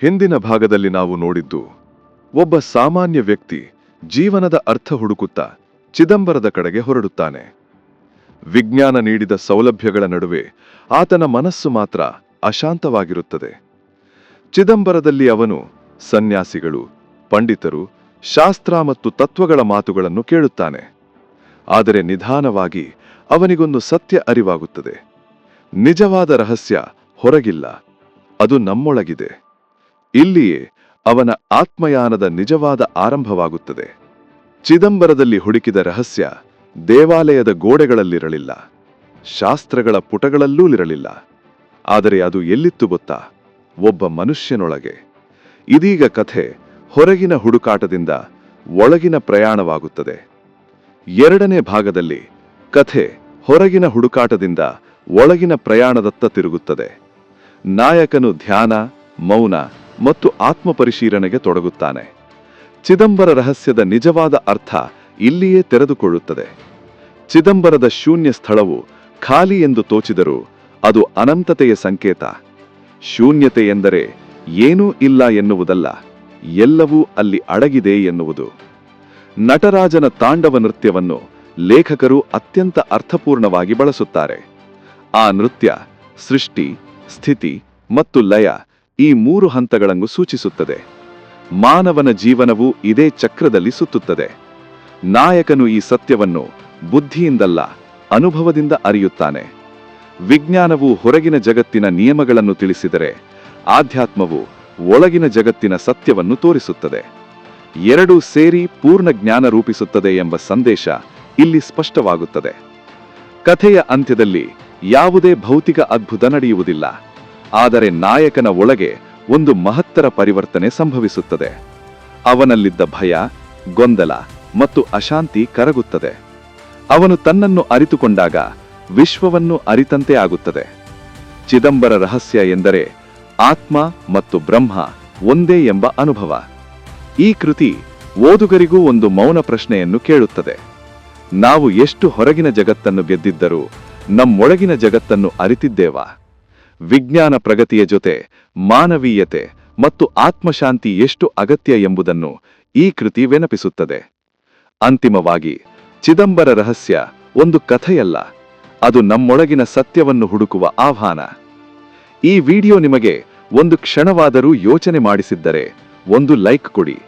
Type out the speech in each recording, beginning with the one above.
ಹಿಂದಿನ ಭಾಗದಲ್ಲಿ ನಾವು ನೋಡಿದ್ದು ಒಬ್ಬ ಸಾಮಾನ್ಯ ವ್ಯಕ್ತಿ ಜೀವನದ ಅರ್ಥ ಹುಡುಕುತ್ತಾ ಚಿದಂಬರದ ಕಡೆಗೆ ಹೊರಡುತ್ತಾನೆ. ವಿಜ್ಞಾನ ನೀಡಿದ ಸೌಲಭ್ಯಗಳ ನಡುವೆ ಆತನ ಮನಸ್ಸು ಮಾತ್ರ ಅಶಾಂತವಾಗಿರುತ್ತದೆ. ಚಿದಂಬರದಲ್ಲಿ ಅವನು ಸನ್ಯಾಸಿಗಳು, ಪಂಡಿತರು, ಶಾಸ್ತ್ರ ಮತ್ತು ತತ್ವಗಳ ಮಾತುಗಳನ್ನು ಕೇಳುತ್ತಾನೆ. ಆದರೆ ನಿಧಾನವಾಗಿ ಅವನಿಗೊಂದು ಸತ್ಯ ಅರಿವಾಗುತ್ತದೆ. ನಿಜವಾದ ರಹಸ್ಯ ಹೊರಗಿಲ್ಲ, ಅದು ನಮ್ಮೊಳಗಿದೆ. ಇಲ್ಲಿಯೇ ಅವನ ಆತ್ಮಯಾನದ ನಿಜವಾದ ಆರಂಭವಾಗುತ್ತದೆ. ಚಿದಂಬರದಲ್ಲಿ ಹುಡುಕಿದ ರಹಸ್ಯ ದೇವಾಲಯದ ಗೋಡೆಗಳಲ್ಲಿರಲಿಲ್ಲ, ಶಾಸ್ತ್ರಗಳ ಪುಟಗಳಲ್ಲೂ ಆದರೆ ಅದು ಎಲ್ಲಿತ್ತು ಗೊತ್ತಾ? ಒಬ್ಬ ಮನುಷ್ಯನೊಳಗೆ. ಇದೀಗ ಕಥೆ ಹೊರಗಿನ ಹುಡುಕಾಟದಿಂದ ಒಳಗಿನ ಪ್ರಯಾಣವಾಗುತ್ತದೆ. ಎರಡನೇ ಭಾಗದಲ್ಲಿ ಕಥೆ ಹೊರಗಿನ ಹುಡುಕಾಟದಿಂದ ಒಳಗಿನ ಪ್ರಯಾಣದತ್ತ ತಿರುಗುತ್ತದೆ. ನಾಯಕನು ಧ್ಯಾನ, ಮೌನ ಮತ್ತು ಆತ್ಮಪರಿಶೀಲನೆಗೆ ತೊಡಗುತ್ತಾನೆ. ಚಿದಂಬರ ರಹಸ್ಯದ ನಿಜವಾದ ಅರ್ಥ ಇಲ್ಲಿಯೇ ತೆರೆದುಕೊಳ್ಳುತ್ತದೆ. ಚಿದಂಬರದ ಶೂನ್ಯ ಸ್ಥಳವು ಖಾಲಿ ಎಂದು ತೋಚಿದರೂ ಅದು ಅನಂತತೆಯ ಸಂಕೇತ. ಶೂನ್ಯತೆ ಎಂದರೆ ಏನೂ ಇಲ್ಲ ಎನ್ನುವುದಲ್ಲ, ಎಲ್ಲವೂ ಅಲ್ಲಿ ಅಡಗಿದೆ ಎನ್ನುವುದು. ನಟರಾಜನ ತಾಂಡವ ನೃತ್ಯವನ್ನು ಲೇಖಕರು ಅತ್ಯಂತ ಅರ್ಥಪೂರ್ಣವಾಗಿ ಬಳಸುತ್ತಾರೆ. ಆ ನೃತ್ಯ ಸೃಷ್ಟಿ, ಸ್ಥಿತಿ ಮತ್ತು ಲಯ ಈ ಮೂರು ಹಂತಗಳನ್ನು ಸೂಚಿಸುತ್ತದೆ. ಮಾನವನ ಜೀವನವು ಇದೇ ಚಕ್ರದಲ್ಲಿ ಸುತ್ತುತ್ತದೆ. ನಾಯಕನು ಈ ಸತ್ಯವನ್ನು ಬುದ್ಧಿಯಿಂದಲ್ಲ, ಅನುಭವದಿಂದ ಅರಿಯುತ್ತಾನೆ. ವಿಜ್ಞಾನವು ಹೊರಗಿನ ಜಗತ್ತಿನ ನಿಯಮಗಳನ್ನು ತಿಳಿಸಿದರೆ, ಆಧ್ಯಾತ್ಮವು ಒಳಗಿನ ಜಗತ್ತಿನ ಸತ್ಯವನ್ನು ತೋರಿಸುತ್ತದೆ. ಎರಡೂ ಸೇರಿ ಪೂರ್ಣ ಜ್ಞಾನ ರೂಪಿಸುತ್ತದೆ ಎಂಬ ಸಂದೇಶ ಇಲ್ಲಿ ಸ್ಪಷ್ಟವಾಗುತ್ತದೆ. ಕಥೆಯ ಅಂತ್ಯದಲ್ಲಿ ಯಾವುದೇ ಭೌತಿಕ ಅದ್ಭುತ ನಡೆಯುವುದಿಲ್ಲ, ಆದರೆ ನಾಯಕನ ಒಳಗೆ ಒಂದು ಮಹತ್ತರ ಪರಿವರ್ತನೆ ಸಂಭವಿಸುತ್ತದೆ. ಅವನಲ್ಲಿದ್ದ ಭಯ, ಗೊಂದಲ ಮತ್ತು ಅಶಾಂತಿ ಕರಗುತ್ತದೆ. ಅವನು ತನ್ನನ್ನು ಅರಿತುಕೊಂಡಾಗ ವಿಶ್ವವನ್ನು ಅರಿತಂತೆ ಆಗುತ್ತದೆ. ಚಿದಂಬರ ರಹಸ್ಯ ಎಂದರೆ ಆತ್ಮ ಮತ್ತು ಬ್ರಹ್ಮ ಒಂದೇ ಎಂಬ ಅನುಭವ. ಈ ಕೃತಿ ಓದುಗರಿಗೂ ಒಂದು ಮೌನ ಪ್ರಶ್ನೆಯನ್ನು ಕೇಳುತ್ತದೆ. ನಾವು ಎಷ್ಟು ಹೊರಗಿನ ಜಗತ್ತನ್ನು ಗೆದ್ದಿದ್ದರೂ ನಮ್ಮೊಳಗಿನ ಜಗತ್ತನ್ನು ಅರಿತಿದ್ದೇವಾ? ವಿಜ್ಞಾನ ಪ್ರಗತಿಯ ಜೊತೆ ಮಾನವೀಯತೆ ಮತ್ತು ಆತ್ಮಶಾಂತಿ ಎಷ್ಟು ಅಗತ್ಯ ಎಂಬುದನ್ನು ಈ ಕೃತಿ ನೆನಪಿಸುತ್ತದೆ. ಅಂತಿಮವಾಗಿ ಚಿದಂಬರ ರಹಸ್ಯ ಒಂದು ಕಥೆಯಲ್ಲ, ಅದು ನಮ್ಮೊಳಗಿನ ಸತ್ಯವನ್ನು ಹುಡುಕುವ ಆಹ್ವಾನ. ಈ ವಿಡಿಯೋ ನಿಮಗೆ ಒಂದು ಕ್ಷಣವಾದರೂ ಯೋಚನೆ ಮಾಡಿಸಿದ್ದರೆ ಒಂದು ಲೈಕ್ ಕೊಡಿ.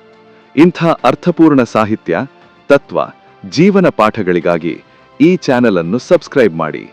ಇಂಥ ಅರ್ಥಪೂರ್ಣ ಸಾಹಿತ್ಯ, ತತ್ವ, ಜೀವನ ಪಾಠಗಳಿಗಾಗಿ ಈ ಚಾನೆಲ್ ಅನ್ನು ಸಬ್ಸ್ಕ್ರೈಬ್ ಮಾಡಿ.